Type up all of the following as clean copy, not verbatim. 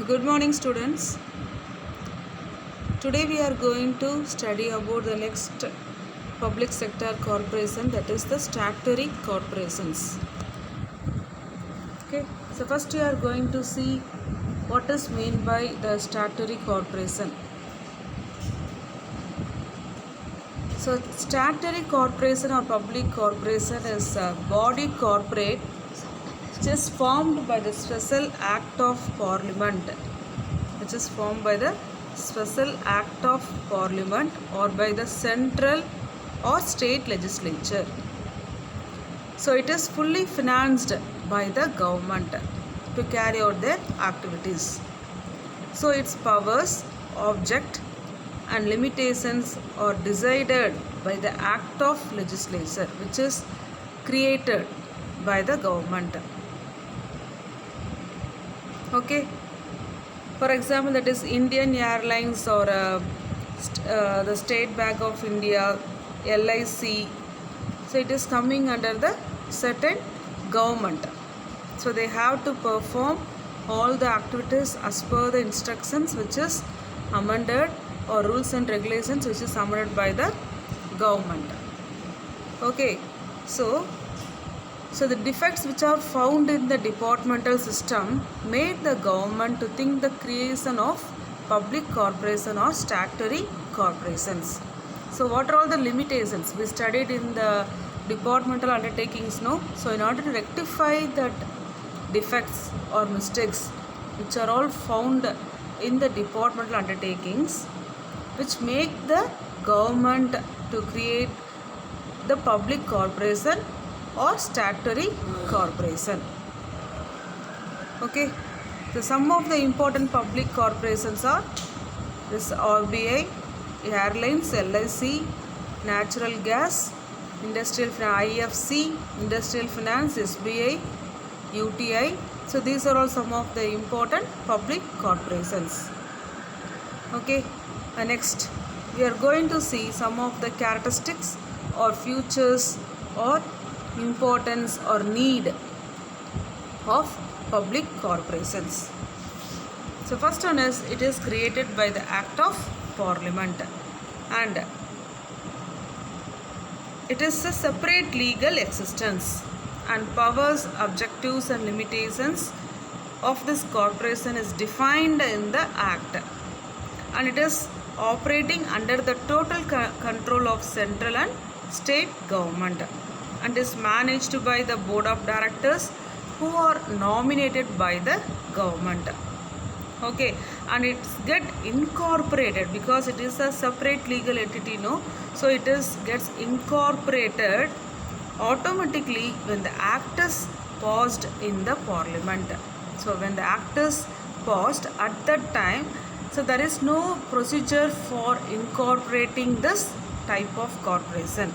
Good morning, students. Today we are going to study about the next public sector corporation, that is the statutory corporations. Okay, so first we are going to see what is meant by the statutory corporation. So statutory corporation or public corporation is a body corporate which is formed by the special act of parliament, or by the central or state legislature. So it is fully financed by the government to carry out their activities. So its powers, object and limitations are decided by the act of legislature which is created by the government. Okay. For example, that is Indian Airlines or the State Bank of India, LIC. So it is coming under the certain government. So they have to perform all the activities as per the instructions which is amended, or rules and regulations which is amended by the government. Okay. So the defects which are found in the departmental system made the government to think the creation of public corporation or statutory corporations. So what are all the limitations we studied in the departmental undertakings? No. So in order to rectify that defects or mistakes which are all found in the departmental undertakings, which make the government to create the public corporation or statutory corporation. Okay. So some of the important public corporations are this RBI, Airlines, LIC, Natural Gas, Industrial IFC, Industrial Finance, SBI, UTI. So these are all some of the important public corporations. Okay. Next we are going to see some of the characteristics or features or importance or need of public corporations. So first one is, it is created by the act of parliament and it is a separate legal existence, and powers, objectives and limitations of this corporation is defined in the act, and it is operating under the total control of central and state government, and is managed by the board of directors who are nominated by the government. Okay, and it gets incorporated because it is a separate legal entity, no? So it gets incorporated automatically when the act is passed in the parliament. So when the act is passed at that time, so there is no procedure for incorporating this type of corporation.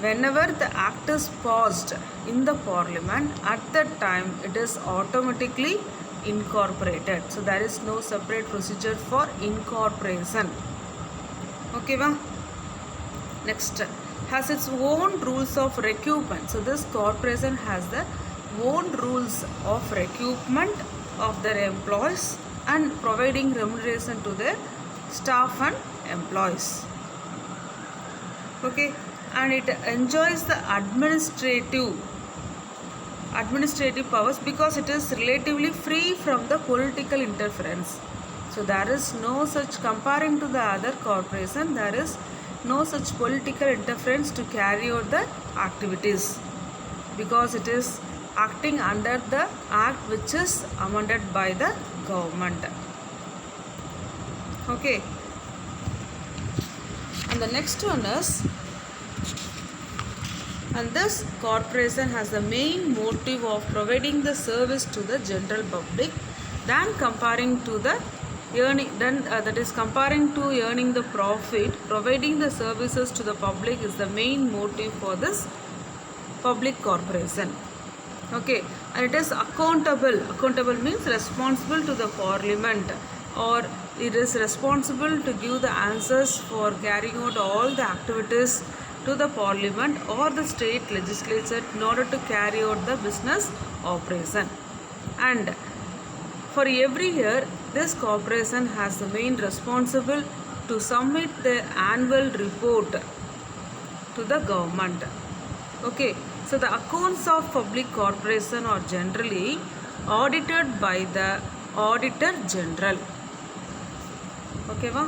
Whenever the act is passed in the parliament, at that time it is automatically incorporated. So there is no separate procedure for incorporation. Okay, va? Next, has its own rules of recoupment. So this corporation has the own rules of recoupment of their employees and providing remuneration to their staff and employees. Okay, and it enjoys the administrative powers because it is relatively free from the political interference. So there is no such, comparing to the other corporation, there is no such political interference to carry out the activities because it is acting under the act which is amended by the government. Okay, and the next one is, and this corporation has the main motive of providing the service to the general public than comparing to the earning, comparing to earning the profit. Providing the services to the public is the main motive for this public corporation. Okay, and it is accountable means responsible to the parliament, or it is responsible to give the answers for carrying out all the activities to the parliament or the state legislature in order to carry out the business operation. And For every year, this corporation has the main responsible to submit the annual report to the government. Okay, so the accounts of public corporation are generally audited by the Auditor General. Okay, va?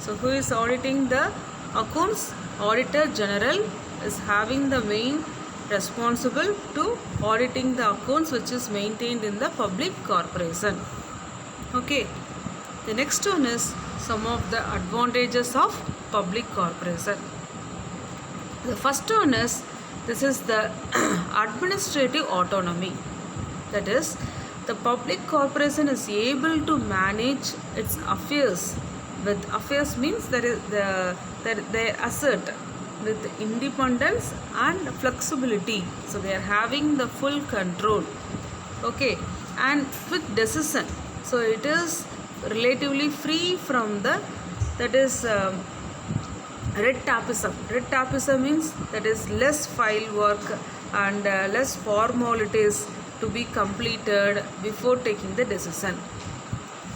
So who is auditing the accounts? Auditor General is having the main responsible to auditing the accounts which is maintained in the public corporation. Okay, the next one is some of the advantages of public corporation. The first one is this is the administrative autonomy. That is, the public corporation is able to manage its affairs. With affairs means that they assert with independence and flexibility. So they are having the full control. Okay, and quick decision. So it is relatively free from the red tapeism. Red tapeism means that is less file work and less formalities to be completed before taking the decision.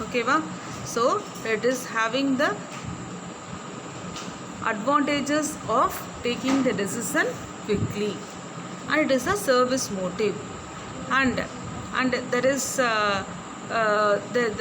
Okay, va? So it is having the advantages of taking the decision quickly, and it is a service motive, and there is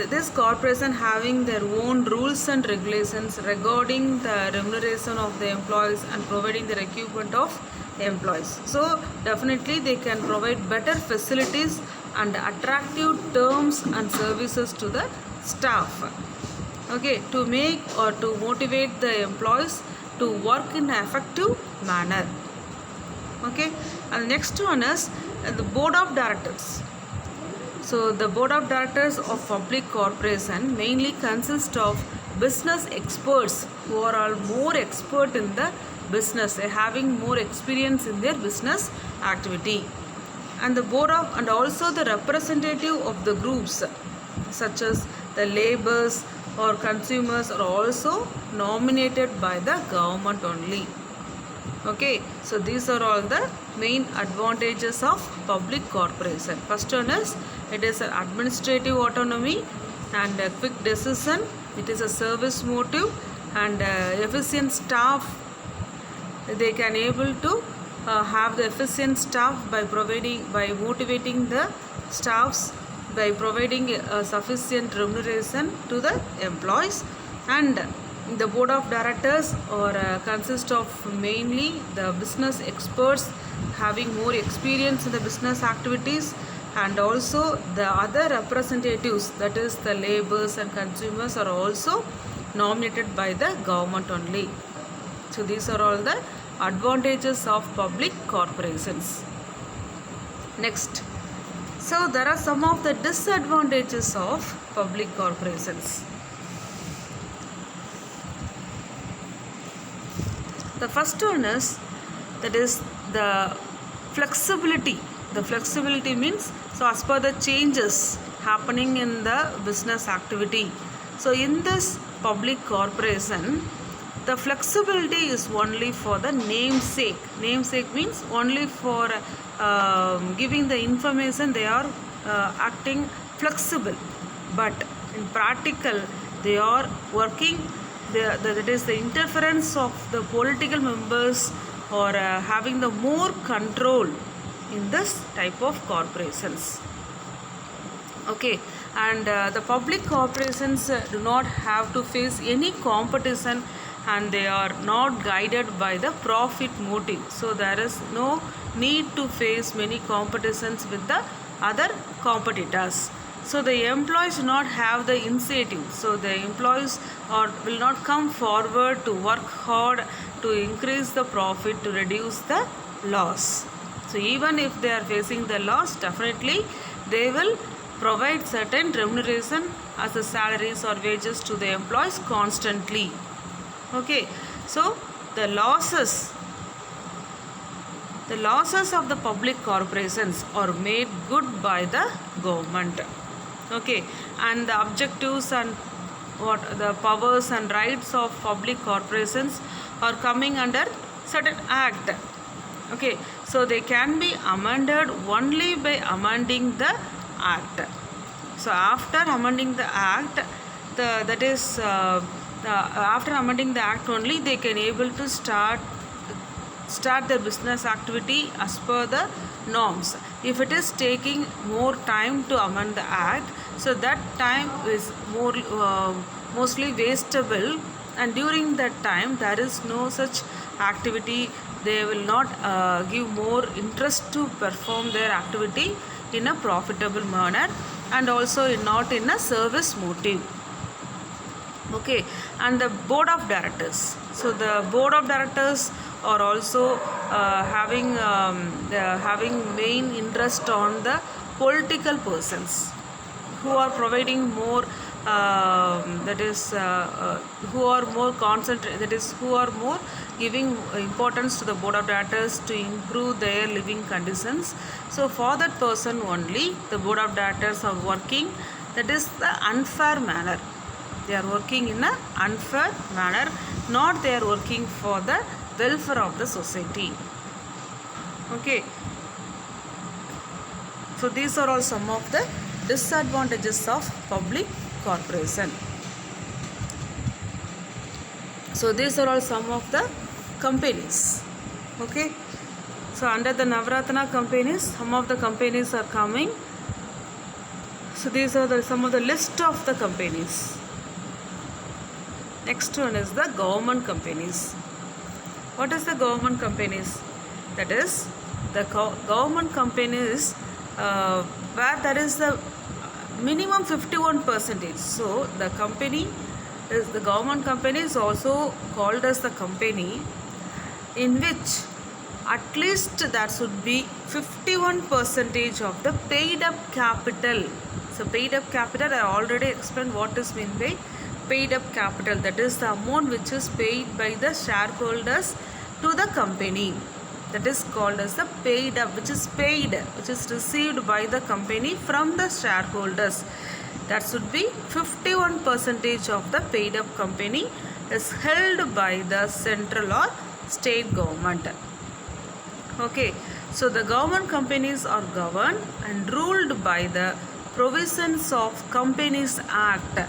this corporation having their own rules and regulations regarding the remuneration of the employees and providing the recruitment of employees. So definitely they can provide better facilities and attractive terms and services to the staff. Okay, to make or to motivate the employees to work in an effective manner. Okay, and next one is the board of directors. So the board of directors of public corporation mainly consist of business experts who are all more expert in the business, having more experience in their business activity, and the board of and also the representative of the groups such as the laborers or consumers are also nominated by the government only. Okay, so these are all the main advantages of public corporation. First one is it is an administrative autonomy and a quick decision. It is a service motive and efficient staff. They can able to have the efficient staff by motivating the staffs, by providing sufficient remuneration to the employees, and the board of directors or consist of mainly the business experts having more experience in the business activities, and also the other representatives, that is the laborers and consumers, are also nominated by the government only. So these are all the advantages of public corporations. Next, so there are some of the disadvantages of public corporations. The first one is that is the flexibility. The flexibility means, so as per the changes happening in the business activity. So in this public corporation, the flexibility is only for the namesake. Namesake means only for giving the information they are acting flexible, but in practical they are working. That is the interference of the political members or having the more control in this type of corporations. Okay, and the public corporations do not have to face any competition, and they are not guided by the profit motive. So there is no need to face many competitions with the other competitors. So the employees do not have the incentive. So the employees will not come forward to work hard to increase the profit, to reduce the loss. So even if they are facing the loss, definitely they will provide certain remuneration as the salaries or wages to the employees constantly. Okay, so the losses of the public corporations are made good by the government. Okay, and the objectives and what the powers and rights of public corporations are coming under certain act. Okay, so they can be amended only by amending the act. So after amending the act, after amending the act only they can able to start their business activity as per the norms. If it is taking more time to amend the act, so that time is mostly wastable, and during that time there is no such activity. They will not give more interest to perform their activity in a profitable manner, and also not in a service motive. Okay, and the board of directors. So the board of directors are also having main interest on the political persons who are providing more who are more concentrate, that is who are more giving importance to the board of directors to improve their living conditions. So for that person only the board of directors are working, that is the unfair manner. They are working in an unfair manner, not they are working for the welfare of the society. Okay, so these are all some of the disadvantages of public corporation. So these are all some of the companies. Okay, so under the Navratna companies, some of the companies are coming. So these are some of the list of the companies. Next one is the government companies. What is the government companies? That is the government companies where there is the minimum 51%. So the government company is also called as the company in which at least there should be 51% of the paid up capital. So paid up capital, I already explained what is meant by paid up capital. That is the amount which is paid by the shareholders to the company. That is called as the paid up, which is received by the company from the shareholders. That should be 51% of the paid up company is held by the central or state government. Okay, so the government companies are governed and ruled by the provisions of Companies Act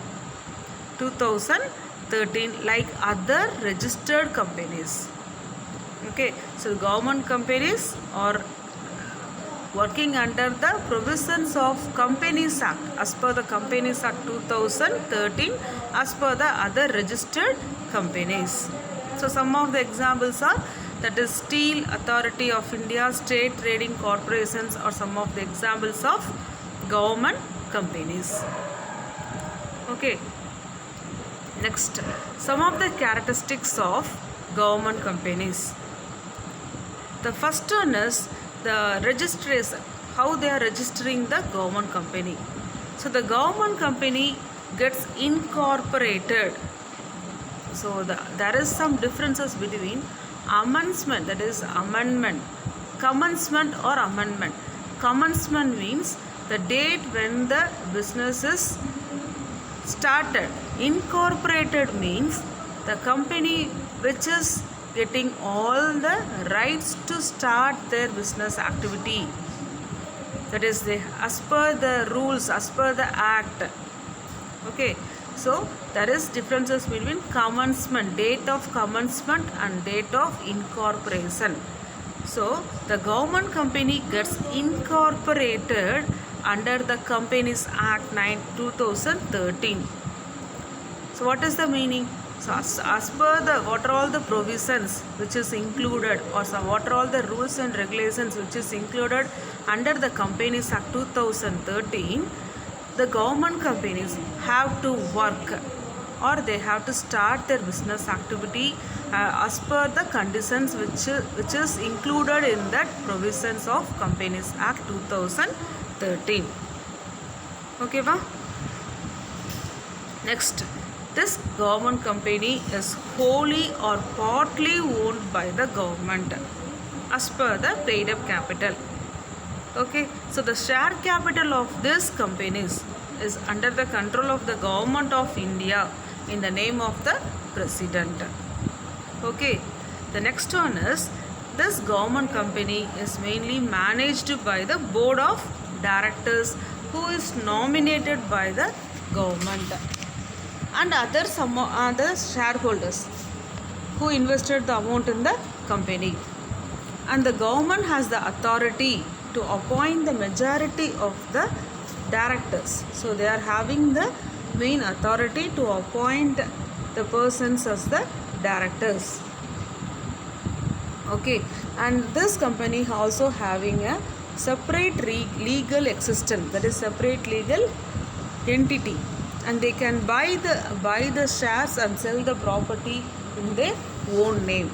2013 like other registered companies. Okay, so government companies are working under the provisions of Companies Act as per the Companies Act 2013 as per the other registered companies. So some of the examples are, that is Steel Authority of India, State Trading Corporations are some of the examples of government companies. Okay, next, some of the characteristics of government companies. The first one is the registration, how they are registering the government company. So the government company gets incorporated. So there is some differences between amendment, that is amendment, commencement or amendment. Commencement means the date when the business is started. Incorporated means the company which is getting all the rights to start their business activity. That is as per the rules, as per the act. Okay, so there is differences between commencement, date of commencement and date of incorporation. So the government company gets incorporated under the Companies Act 2013. So what is the meaning? So as per the what are all the provisions which is included, or what are all the rules and regulations which is included under the Companies Act 2013, the government companies have to work or they have to start their business activity as per the conditions which is included in that provisions of Companies Act 2013. Okay, va? Next, this government company is wholly or partly owned by the government as per the paid up capital. Okay, so the share capital of these companies is under the control of the Government of India in the name of the President. Okay, the next one is, this government company is mainly managed by the Board of Directors who is nominated by the government, and other shareholders who invested the amount in the company. And the government has the authority to appoint the majority of the directors. So they are having the main authority to appoint the persons as the directors. Okay, and this company also having a separate legal existence, that is separate legal entity, and they can buy the shares and sell the property in their own name.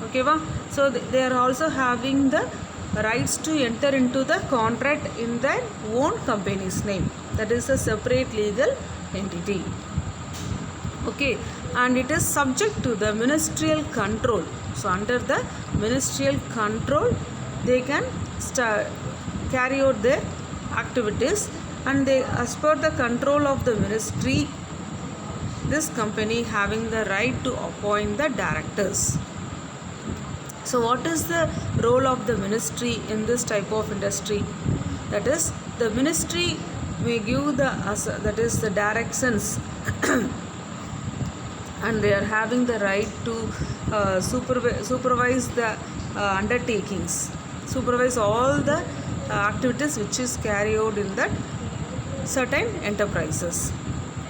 Okay va? So they are also having the rights to enter into the contract in their own company's name, that is a separate legal entity. Okay, and it is subject to the ministerial control. So under the ministerial control they can carry out their activities, and they, as per the control of the ministry, this company having the right to appoint the directors. So what is the role of the ministry in this type of industry? That is, the ministry may give the directions and they are having the right to supervise the undertakings, supervise all the activities which is carried out in that certain enterprises.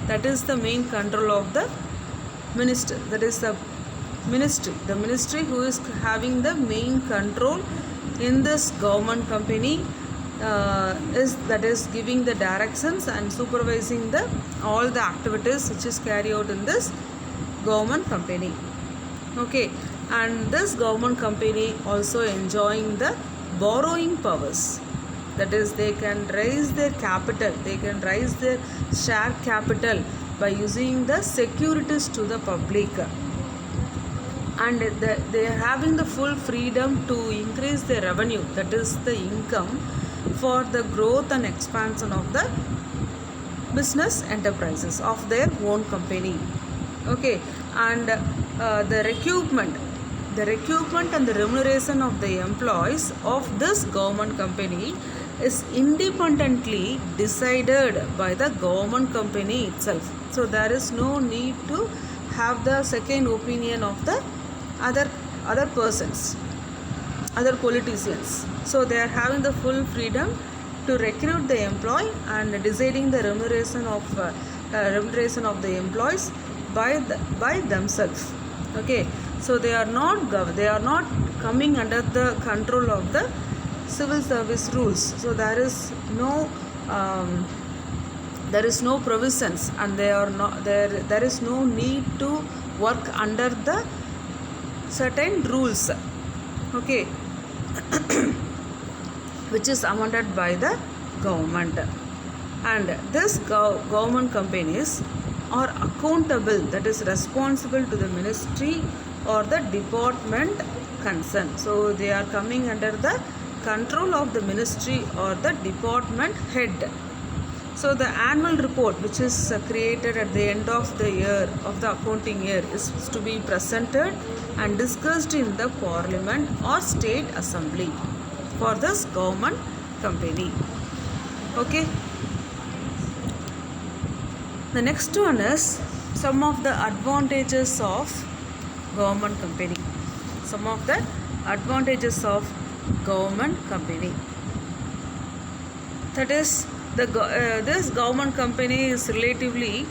That is the main control of the minister, that is the ministry who is having the main control in this government company, is giving the directions and supervising all the activities which is carried out in this government company. Okay, and this government company also enjoying the borrowing powers, that is they can raise their capital, they can raise their share capital by using the securities to the public, and they are having the full freedom to increase their revenue, that is the income, for the growth and expansion of the business enterprises of their own company. Okay, and the recruitment and the remuneration of the employees of this government company is independently decided by the government company itself. So there is no need to have the second opinion of the other persons, other politicians. So they are having the full freedom to recruit the employee and deciding the remuneration of the employees by themselves. Okay, so they are not coming under the control of the civil service rules. So there is no provisions, and there is no need to work under the certain rules. Okay, which is amended by the government. And this government companies are accountable, that is responsible to the ministry or the department concerned. So they are coming under the control of the ministry or the department head. So the annual report, which is created at the end of the year, of the accounting year, is to be presented and discussed in the parliament or state assembly for this government company. Okay, the next one is some of the advantages of government company. Some of the advantages of government company, that is this government company is relatively,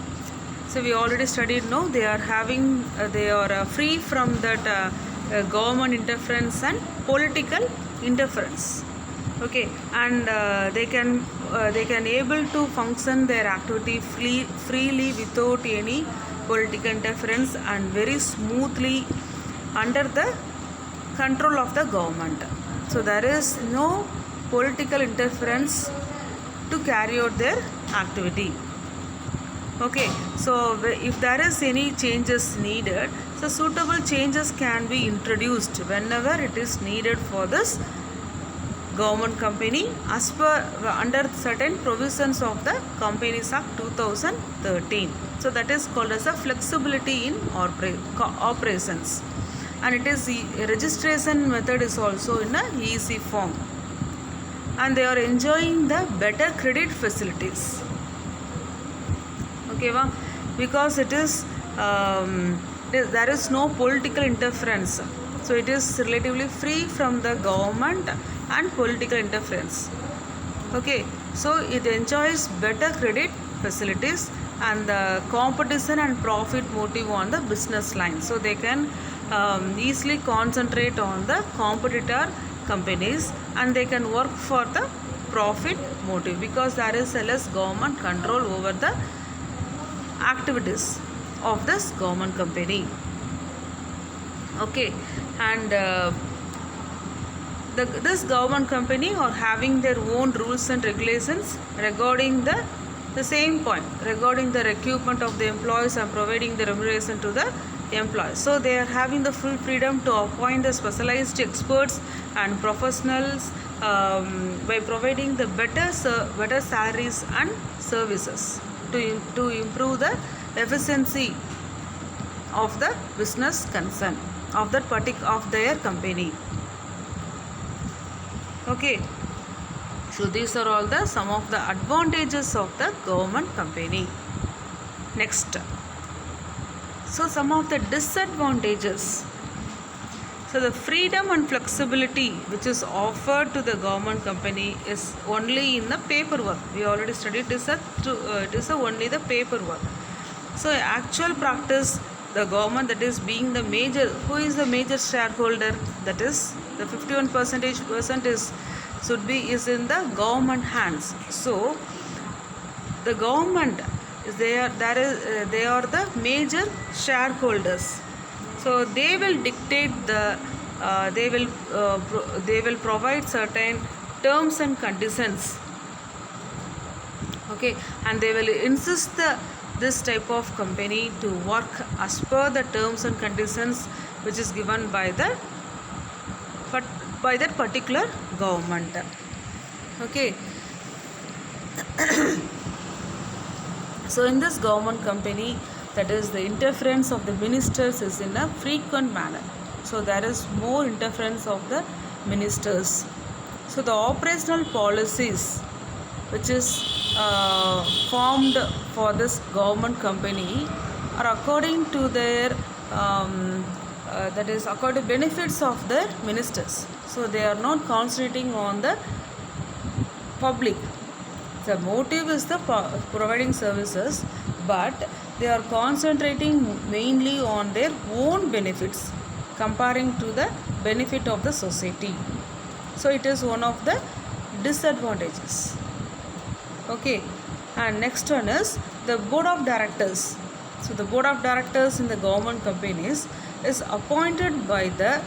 so we already studied, no, they are having they are free from that government interference and political interference. Okay, and they can able to function their activity freely without any political interference and very smoothly under the control of the government. So there is no political interference to carry out their activity. Okay, so if there is any changes needed, so suitable changes can be introduced whenever it is needed for this government company as per under certain provisions of the Companies Act 2013. So that is called as a flexibility in operations, and it is the registration method is also in a easy form. and they are enjoying the better credit facilities. Okay, because it is there is no political interference, so it is relatively free from the government and political interference. Okay, so it enjoys better credit facilities and the competition and profit motive on the business line, so they can easily concentrate on the competitor companies and they can work for the profit motive because there is a less government control over the activities of this government company. Okay, and this government company are having their own rules and regulations regarding the same point, regarding the recruitment of the employees and providing the remuneration to the employees. So they are having the full freedom to appoint the specialized experts and professionals by providing the better salaries and services to improve the efficiency of the business concern of of their company. Okay, so these are all some of the advantages of the government company. Next, so some of the disadvantages. So the freedom and flexibility which is offered to the government company is only in the paperwork. We already studied it is only the paperwork. So actual practice, the government that is being the major, who is the major shareholder, that is the 51% is in the government hands. So the government is they are the major shareholders. So they will dictate they will provide certain terms and conditions. Okay, and they will insist this type of company to work as per the terms and conditions which is given by that particular government. Okay. So in this government company, that is the interference of the ministers is in a frequent manner. So there is more interference of the ministers. So the operational policies which is formed for this government company are according to their that is according to benefits of the ministers. So they are not concentrating on the public. The motive is the providing services, but they are concentrating mainly on their own benefits comparing to the benefit of the society. So it is one of the disadvantages. Okay, and next one is the board of directors. So the board of directors in the government companies is appointed by the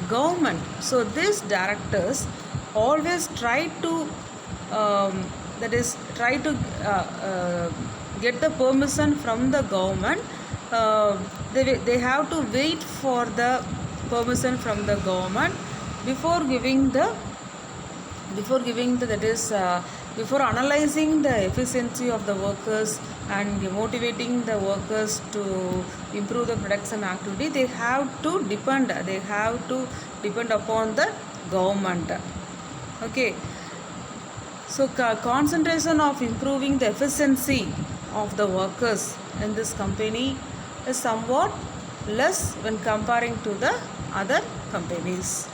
government. So these directors always try to get the permission from the government. They have to wait for the permission from the government before analyzing the efficiency of the workers and motivating the workers to improve the production activity. They have to depend upon the government. Okay, so concentration of improving the efficiency of the workers in this company is somewhat less when comparing to the other companies.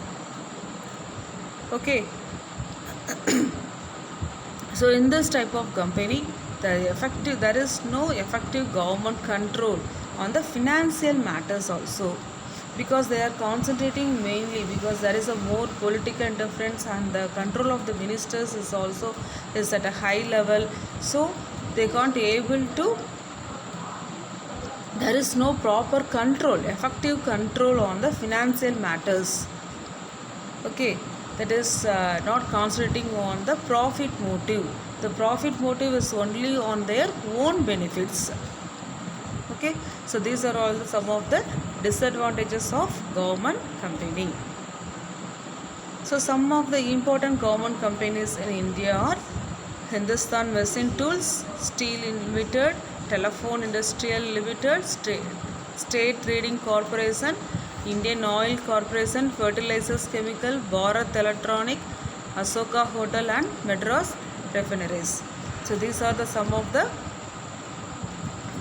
Okay. So in this type of company, there is no effective government control on the financial matters also, because they are concentrating mainly because there is a more political interference and the control of the ministers is at a high level. So they can't able to, there is no proper control, effective control on the financial matters. Okay, that is not concentrating on the profit motive. The profit motive is only on their own benefits. Okay, so these are all some of the disadvantages of government company. So some of the important government companies in India are Hindustan Machine Tools, Steel Limited, Telephone Industrial Limited, State Trading Corporation, Indian Oil Corporation, Fertilizers Chemical, Bharat Electronic, Asoka Hotel and Madras Refineries. So these are the some of the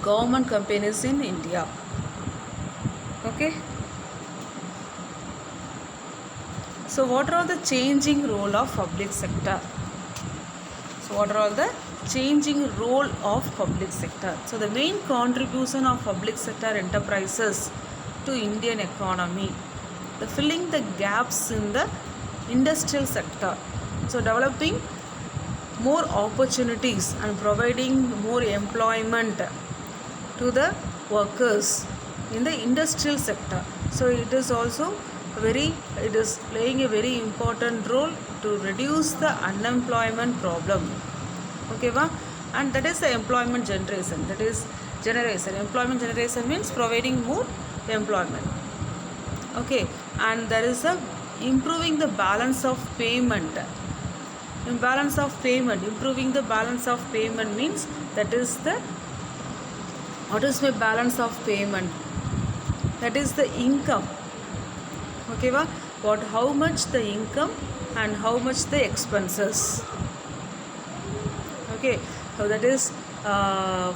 government companies in India. Okay. So what are the changing role of public sector? So what are all the changing role of public sector? So the main contribution of public sector enterprises to Indian economy, the filling the gaps in the industrial sector. So developing more opportunities and providing more employment to the workers in the industrial sector. So it is also it is playing a very important role to reduce the unemployment problem. Okay, va? And that is the employment generation. That is generation. Employment generation means providing more employment. Okay, and there is a improving the balance of payment. Improving the balance of payment means that is the what is my balance of payment? That is the income. Okay, va? How much the income and how much the expenses. Okay, so that is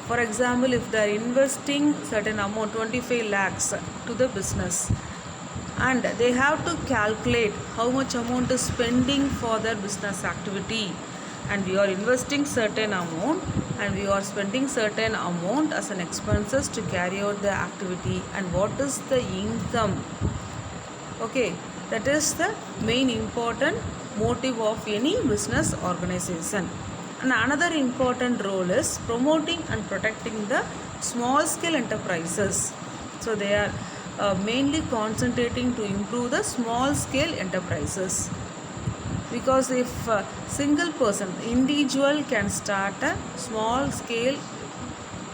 for example, if they are investing certain amount 25 lakhs to the business, and they have to calculate how much amount is spending for their business activity, and we are investing certain amount and we are spending certain amount as an expenses to carry out the activity, and what is the income. Okay, that is the main important motive of any business organization. And another important role is promoting and protecting the small scale enterprises. So they are mainly concentrating to improve the small scale enterprises, because if a single person, individual, can start a small scale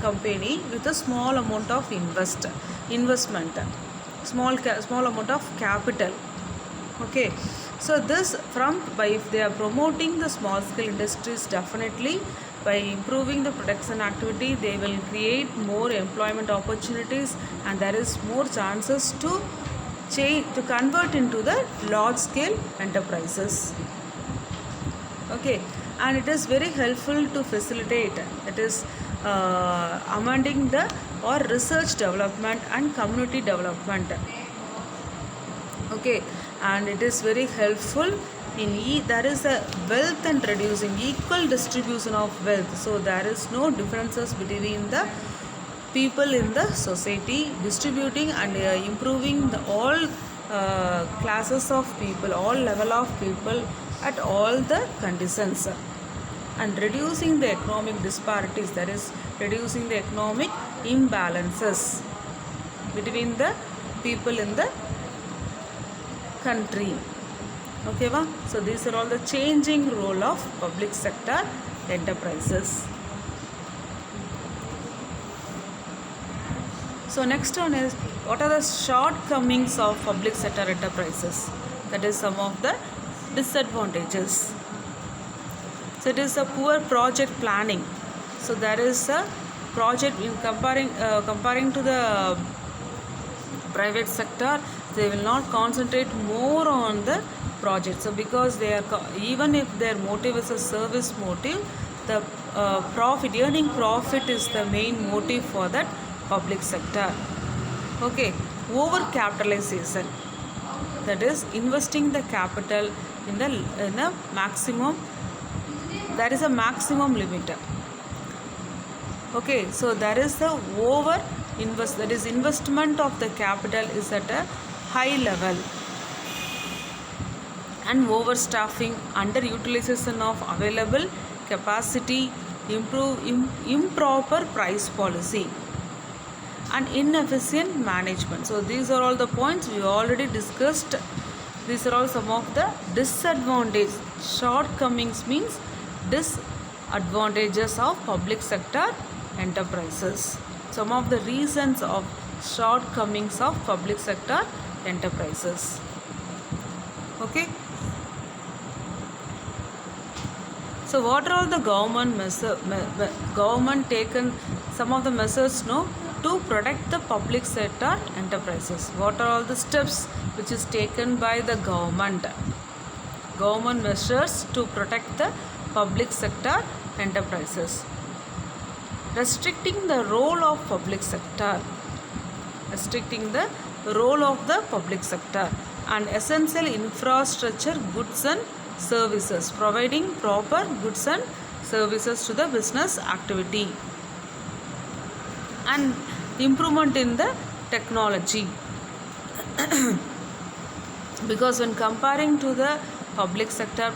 company with a small amount of investment, small amount of capital. Okay, so this if they are promoting the small scale industries, definitely by improving the production activity they will create more employment opportunities, and there is more chances to convert into the large scale enterprises. Okay, and it is very helpful to facilitate, it is amending the or research development and community development. Okay, and it is very helpful in there is a wealth and reducing equal distribution of wealth. So there is no differences between the people in the society, distributing and improving the all classes of people, all level of people at all the conditions, and reducing the economic disparities, that is reducing the economic imbalances between the people in the country. Okay, va? So these are all the changing role of public sector enterprises. So next one is, what are the shortcomings of public sector enterprises? That is some of the disadvantages. So it is a poor project planning. So there is a project in comparing to the private sector, they will not concentrate more on the project. So because they are even if their motive is a service motive, the earning profit is the main motive for that public sector. Okay, over capitalization, that is investing the capital in a maximum, there is a maximum limit. Okay, so there is the that is investment of the capital is at a high level, and overstaffing, underutilization of available capacity, improper price policy, and inefficient management. So these are all the points we already discussed. These are all some of the disadvantages. Shortcomings means disadvantages of public sector enterprises. Some of the reasons of shortcomings of public sector enterprises. Okay. So what are all the government taken some of the measures to protect the public sector enterprises? What are all the steps which is taken by the government? government measures to protect the public sector enterprises. Restricting the role of public sector. Restricting the role of the public sector and essential infrastructure goods and services. Providing proper goods and services to the business activity. And improvement in the technology. Because when comparing to the public sector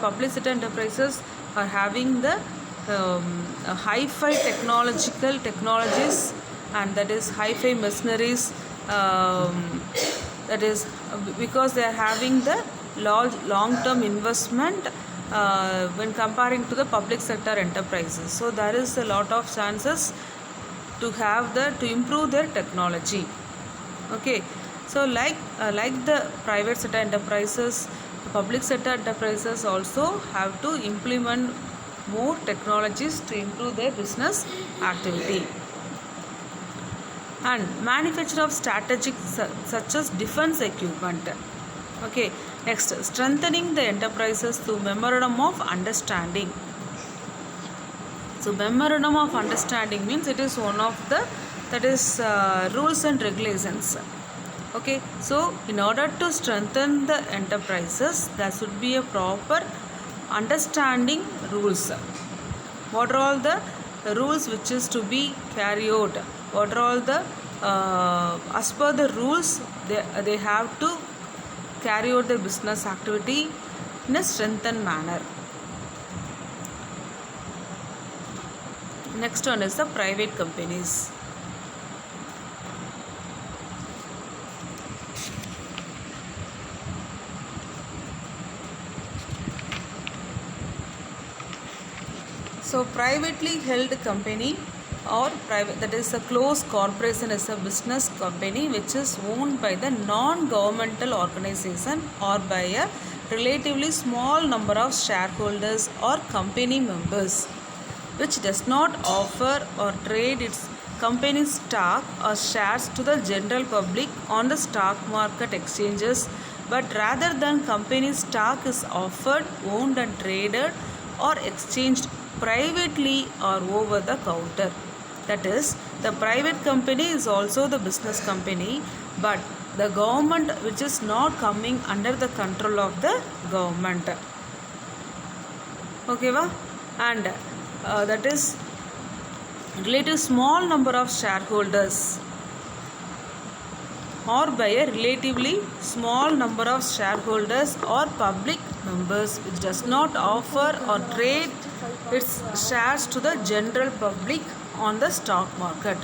enterprises are having the hi-fi technologies, and that is hi-fi machineries, that is because they are having the long-term investment when comparing to the public sector enterprises. So there is a lot of chances to improve their technology. Okay, so like the private sector enterprises, the public sector enterprises also have to implement more technologies to improve their business activity. And manufacture of strategic such as defense equipment. Okay, next, strengthening the enterprises through memorandum of understanding. So memorandum of understanding means it is one of the rules and regulations. Okay, so in order to strengthen the enterprises, there should be a proper understanding rules. What are all the rules which is to be carried out? What are all the as per the rules they have to carry out the business activity in a strengthened manner. Next one is the private companies. So privately held company or private, that is a closed corporation, is a business company which is owned by the non-governmental organization or by a relatively small number of shareholders or company members, which does not offer or trade its company stock or shares to the general public on the stock market exchanges, but rather than company stock is offered, owned and traded or exchanged privately or over the counter. That is, the private company is also the business company, but the government which is not coming under the control of the government. Okay, va? And that is relative small number of shareholders or by a relatively small number of shareholders or public members, which does not offer or trade its shares to the general public on the stock market.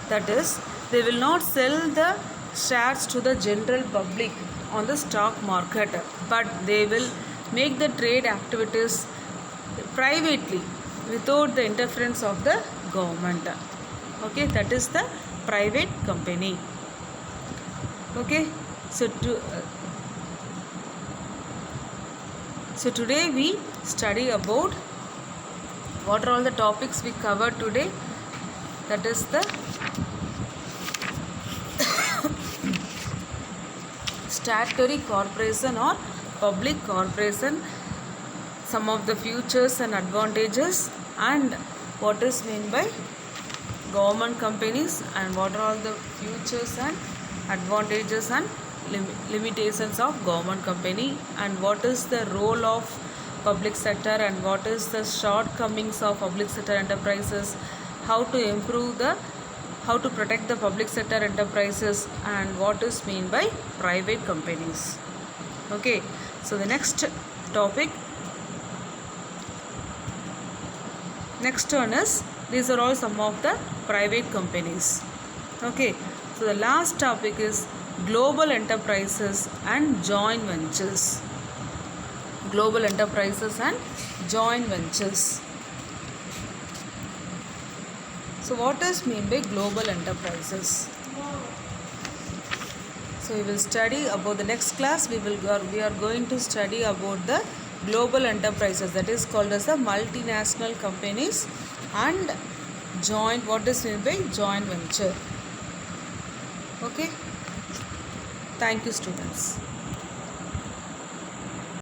That is, they will not sell the shares to the general public on the stock market, but they will make the trade activities privately without the interference of the government. Okay, that is the private company. Okay, so today we study about what are all the topics we covered today. That is the statutory corporation or public corporation, some of the features and advantages, and what is meant by government companies, and what are all the features and advantages and limitations of government company, and what is the role of public sector, and what is the shortcomings of public sector enterprises, how to protect the public sector enterprises, and what is meant by private companies. Okay, so the next one is, these are all some of the private companies. Okay, so the last topic is global enterprises and joint ventures. Global enterprises and joint ventures. So what is meant by global enterprises? So we will study about the next class. We are going to study about the global enterprises, that is called as the multinational companies, and what is meant by joint venture. Okay, thank you students.